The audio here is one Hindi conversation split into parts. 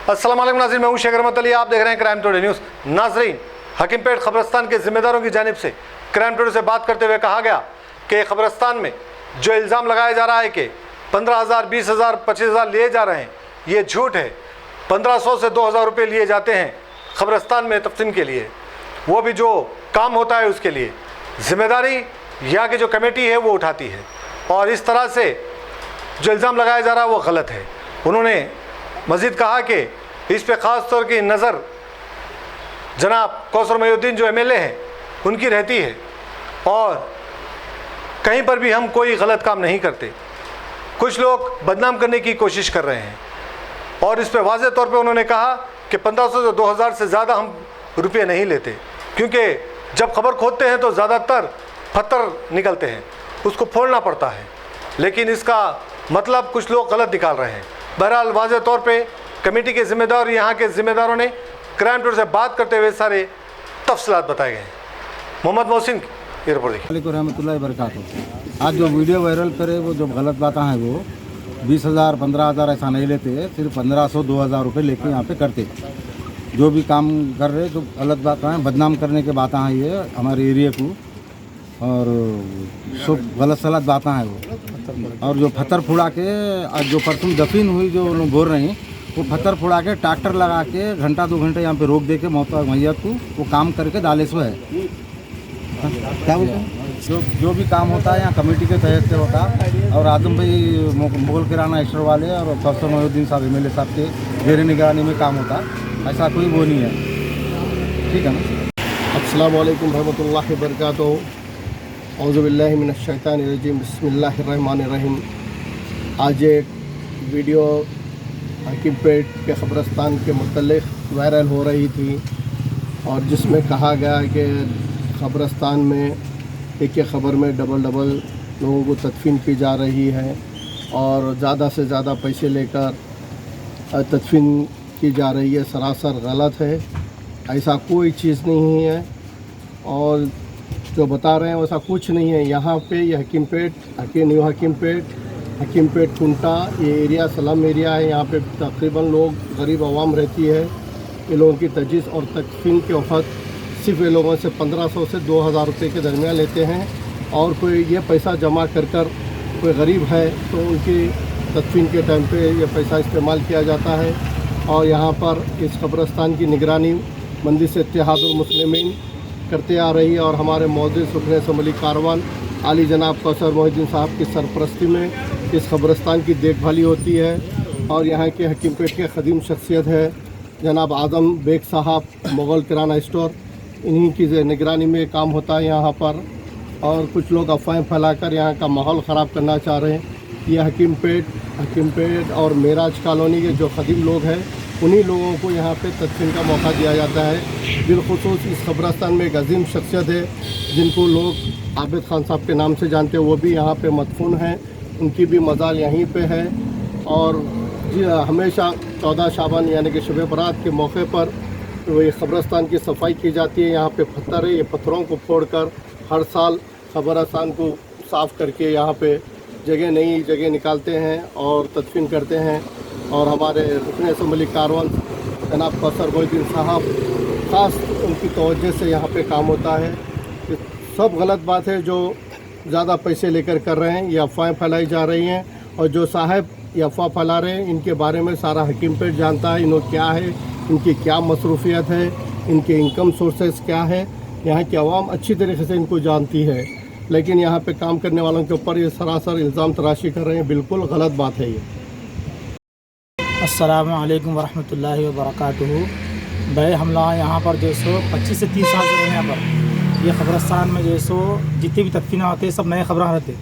अस्सलाम वालेकुम नाज़रीन, मैं हूं शेख रहमत अली। आप देख रहे हैं क्राइम टुडे न्यूज़। नाज़रीन, हकीमपेट ख़बरस्तान के ज़िम्मेदारों की जानिब से क्राइम टुडे से बात करते हुए कहा गया कि ख़बरस्तान में जो इल्ज़ाम लगाया जा रहा है कि 15,000, 20,000, 25,000 लिए जा रहे हैं, ये झूठ है। 1,500 से 2,000 रुपये लिए जाते हैं ख़बरस्तान में तफ़सीन के लिए, वो भी जो काम होता है उसके लिए। ज़िम्मेदारी यहाँ की जो कमेटी है वो उठाती है, और इस तरह से जो इल्ज़ाम लगाया जा रहा है वो गलत है। उन्होंने मज़ीद कहा कि इस पे ख़ास तौर की नज़र जनाब कौसर मोहिउद्दीन जो MLA हैं उनकी रहती है, और कहीं पर भी हम कोई गलत काम नहीं करते। कुछ लोग बदनाम करने की कोशिश कर रहे हैं, और इस पे वाज़ेह तौर पे उन्होंने कहा कि 1,500 से 2,000 से ज़्यादा हम रुपये नहीं लेते, क्योंकि जब खबर खोदते हैं तो ज़्यादातर पत्थर निकलते हैं, उसको फोड़ना पड़ता है। लेकिन इसका मतलब कुछ लोग गलत निकाल रहे हैं। बहरहाल वाज़ेह तौर पे कमेटी के ज़िम्मेदार, यहाँ के ज़िम्मेदारों ने क्राइम टुडे से बात करते हुए सारे तफसीलात बताए गए हैं। मोहम्मद मोहसिन की रिपोर्ट देखिए। वालेकुम रहमतुल्लाहि वबरकातुहू। आज जो वीडियो वायरल करे वो जो गलत बातें हैं वो 20,000, 15,000 ऐसा नहीं लेते, सिर्फ 1,500, 2,000 रुपये लेके यहाँ पे करते। जो भी काम कर रहे जो गलत बातें हैं, बदनाम करने के बातें हैं ये हमारे एरिया को, और सब गलत सलत बातें हैं वो। और जो पत्थर फुड़ा के जो परसों दफीन हुई जो लोग बोल रहे हैं, वो पत्थर फुड़ा के ट्रैक्टर लगा के घंटा 2 घंटे यहाँ पे रोक दे के मैयत को वो काम करके डाले सो है। क्या बोलते हैं, जो भी काम होता है यहाँ कमेटी के तहत से होता है। और आजम भाई मुगल किराना स्टोर वाले और कौसर मोहिउद्दीन साहब MLA साहब के घेरे निगरानी में काम होता है, ऐसा कोई वो नहीं है। ठीक है ना। अस्सलाम वालेकुम रहमतुल्लाहि वबरकातुहू। औज़ु बिल्लाहि मिनश शैतानिर रजीम, बिस्मिल्लाहिर रहमानिर रहीम। आज एक वीडियो हकीमपेट के ख़बरस्तान के मुतल्लिक़ वायरल हो रही थी, और जिसमें कहा गया कि ख़बरस्तान में एक ख़बर में डबल लोगों को तदफीन की जा रही है, और ज़्यादा से ज़्यादा पैसे लेकर तदफीन की जा रही है। सरासर गलत है, ऐसा कोई चीज़ नहीं है, और जो बता रहे हैं वैसा कुछ नहीं है। यहाँ पे ये हकीमपेट, न्यू हकीमपेट कुंटा, ये एरिया स्लम एरिया है। यहाँ पे तकरीबन लोग गरीब आवाम रहती है। ये लोगों की तजहीज़ और तदफीन के वक़्त सिर्फ ये लोगों से 1,500 से 2,000 रुपये के दरमियान लेते हैं, और कोई ये पैसा जमा कर कोई गरीब है तो उनकी तदफीन के टाइम पे ये पैसा इस्तेमाल किया जाता है। और यहाँ पर इस कब्रस्तान की निगरानी मंदिर से इत्तेहादुल मुस्लिमीन करते आ रही है, और हमारे मौजूद रुकन असम्बली कारवान आली जनाब कौसर मोहिउद्दीन साहब की सरपरस्ती में इस कब्रस्तान की देखभाली होती है। और यहाँ के हकीमपेट के ख़दीम शख्सियत है जनाब आज़म बेग साहब, मुग़ल किराना स्टोर, इन्हीं की निगरानी में काम होता है यहाँ पर। और कुछ लोग अफवाहें फैलाकर यहाँ का माहौल ख़राब करना चाह रहे हैं। ये हकीमपेट और मेराज कॉलोनी के जो ख़दीम लोग हैं, उन्हीं लोगों को यहाँ पे तदफीन का मौका दिया जाता है। बिलखुसूस इस कब्रस्तान में एक अजीम शख्सियत है जिनको लोग आबिद खान साहब के नाम से जानते हैं, वो भी यहाँ पे मदफून हैं, उनकी भी मज़ार यहीं पे है। और हमेशा 14 शाबान यानी कि शब बरात के मौके पर ये कब्रस्तान की सफाई की जाती है। यहाँ पे पत्थर है, ये पत्थरों को फोड़कर हर साल कब्रस्तान को साफ़ करके यहाँ पे नई जगह निकालते हैं और तदफीन करते हैं। और हमारे रुकन असम्बली कारवान जनाब कौसर मोहिउद्दीन साहब ख़ास उनकी तवज्जो से यहाँ पे काम होता है। ये सब गलत बात है जो ज़्यादा पैसे लेकर कर रहे हैं, ये अफवाहें फैलाई जा रही हैं। और जो साहब ये अफवाह फैला रहे हैं, इनके बारे में सारा हकीमपेट जानता है, इन्हों क्या है, इनकी क्या मसरूफियत है, इनके इनकम सोर्सेस क्या है। यहाँ की आवाम अच्छी तरीके से इनको जानती है, लेकिन यहाँ पे काम करने वालों के ऊपर ये सरासर इल्ज़ाम तराशी कर रहे हैं। बिल्कुल गलत बात है ये। अस्सलामु अलैकुम वरहमतुल्लाहि वबरकातुहू। भाई हम लोग यहाँ पर जो सो 25 से 30 साल से रहे हैं। यहाँ पर ये ख़बरस्तान में जो सो जितनी भी तदफीन होते हैं सब नए ख़बर रहते हैं।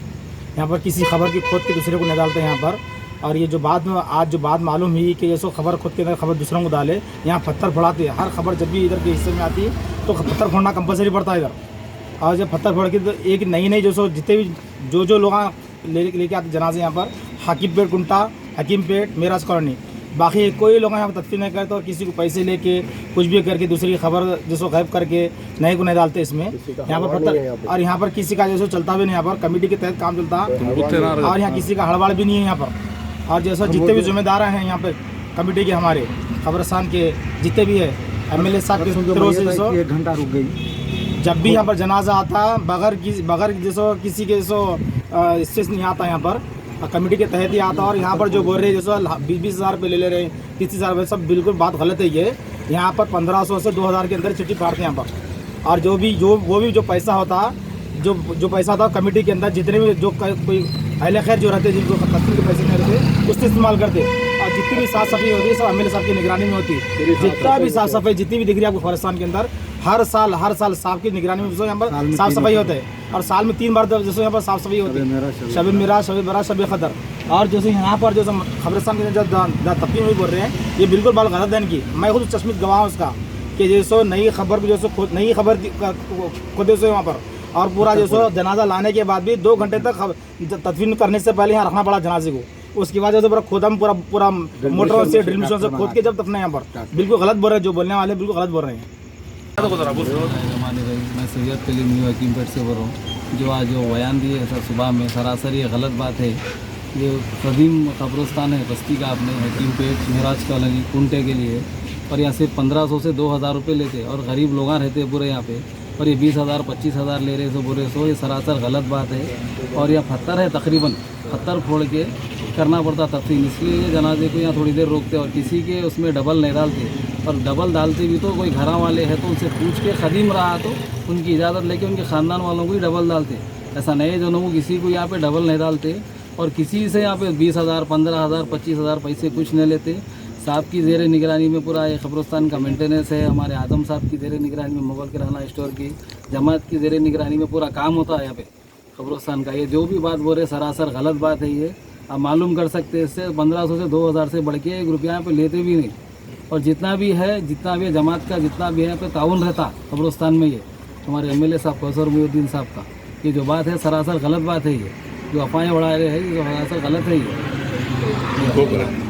यहाँ पर किसी खबर की खोद के दूसरे को नहीं डालते यहाँ पर। और ये जो बाद में आज जो बात मालूम हुई कि जैसो खबर खुद के अंदर खबर दूसरों को डाले, यहाँ पत्थर फोड़ाते हैं। हर खबर जब भी इधर के हिस्से में आती है तो पत्थर फोड़ना कंपलसरी पड़ता है इधर। और जब पत्थर फोड़ के तो एक नई जो सो जितने भी जो लोग लेके आते जनाजे यहाँ पर, हकीमपेट कुंटा, हकीमपेट, मेराज कॉलोनी, बाकी कोई लोग यहाँ पर तदफीन नहीं करते। और किसी को पैसे लेके कुछ भी करके दूसरी खबर जैसो गायब करके नए को नहीं डालते इसमें। यहाँ पर पत्थर, और यहाँ पर किसी का जैसो चलता भी नहीं, यहाँ पर कमेटी के तहत काम चलता है, और यहाँ किसी का हड़बड़ भी नहीं है यहाँ पर। और जैसा जितने भी जिम्मेदार हैं यहाँ पे कमेटी के हमारे, कब्रिस्तान के जितने भी है MLA साहब के जो तरफ से मैयत जैसो आई थी, 1 घंटा रुक गई। जब भी यहाँ पर जनाजा आता बगैर जैसो किसी के जैसो स्टेज नहीं आता यहाँ पर कमेटी के तहत ही आता। और यहाँ पर जो बोल रहे हैं जैसो 20,000 रुपये ले रहे हैं 30,000 रुपये, सब बिल्कुल बात गलत है। ये यहाँ पर 1500 से 2,000 के अंदर चिट्ठी फाड़ते हैं यहाँ पर। और जो पैसा होता जो पैसा था कमेटी के अंदर जितने भी जो कोई अहले खैर जो रहते जिनको तस्वीर के पैसे नहीं रहते उससे इस्तेमाल करते। और जितनी भी साफ़ सफाई होती है सब MLA साहब की निगरानी में होती है। जितना भी साफ़ सफाई जितनी भी दिख रही है आपको कब्रिस्तान के अंदर हर साल साहब की निगरानी में यहाँ पर साफ़ सफाई होता है। और साल में 3 बार जैसे यहाँ पर साफ़ सफाई होती है, शब मेराज, शब बरात, शब कदर। और जैसे यहाँ पर जो कब्रिस्तान के अंदर तफसील में बोल रहे हैं ये बिल्कुल बात गलत है इनकी। मैं खुद चश्मित गवाह हूँ उसका कि जैसो नई खबर को जैसो नई खबर खुद से वहाँ पर। और पूरा जैसो जनाजा लाने के बाद भी 2 घंटे तक तदफीन करने से पहले यहाँ रखना पड़ा जनाजे को। उसके बाद जैसे पूरा मोटरों से ड्रिल मशीन से खोद के जब दफना यहाँ पर बिल्कुल गलत बोल रहे हैं। जो बोलने वाले बिल्कुल गलत बोल रहे हैं। मैं सैयद कलीम न्यू हकीमपेट से बोल रहा हूँ। जो आज जो बयान दिए सर सुबह में सरासर ये गलत बात है। ये कदीम कब्रिस्तान है बस्ती का अपने हकीमपेट महराज कॉलोनी कुंटे के लिए, और यहाँ सिर्फ 1500 से 2,000 रुपये लेते और गरीब लोग रहते हैं पूरे यहाँ पे, और ये 20,000 25,000 ले रहे सो बोले सो ये सरासर गलत बात है। और यह पत्थर है तकरीबन पत्थर फोड़ के करना पड़ता तफसील, इसलिए ये जनाजे को यहाँ थोड़ी देर रोकते और किसी के उसमें डबल नहीं डालते। और डबल डालते भी तो कोई घरा वाले हैं तो उनसे पूछ के खदीम रहा तो उनकी इजाज़त लेके उनके ख़ानदान वालों को ही डबल डालते। ऐसा नए जनों को किसी को यहाँ पे डबल नहीं डालते और किसी से यहाँ पे 20,000 15,000 25,000 पैसे कुछ नहीं लेते। साहब की ज़ेर निगरानी में पूरा ये कब्रिस्तान का मेंटेनेंस है। हमारे आदम साहब की ज़ेर निगरानी में, मुगल किराना स्टोर की जमात की ज़ेर निगरानी में पूरा काम होता है यहाँ पे कब्रिस्तान का। ये जो भी बात बोल रहे सरासर गलत बात है। ये आप मालूम कर सकते हैं। इससे 1500 से 2,000 से बढ़ के 1 रुपया यहाँ पे लेते भी नहीं। और जितना भी है जमात का जितना भी है यहाँ पे ताउन रहता कब्रिस्तान में, ये हमारे MLA साहब कौसर मुहिउद्दीन साहब का ये जो बात है सरासर गलत बात है। ये जो अफवाहें उड़ा रहे हैं ये जो सरासर गलत है ये।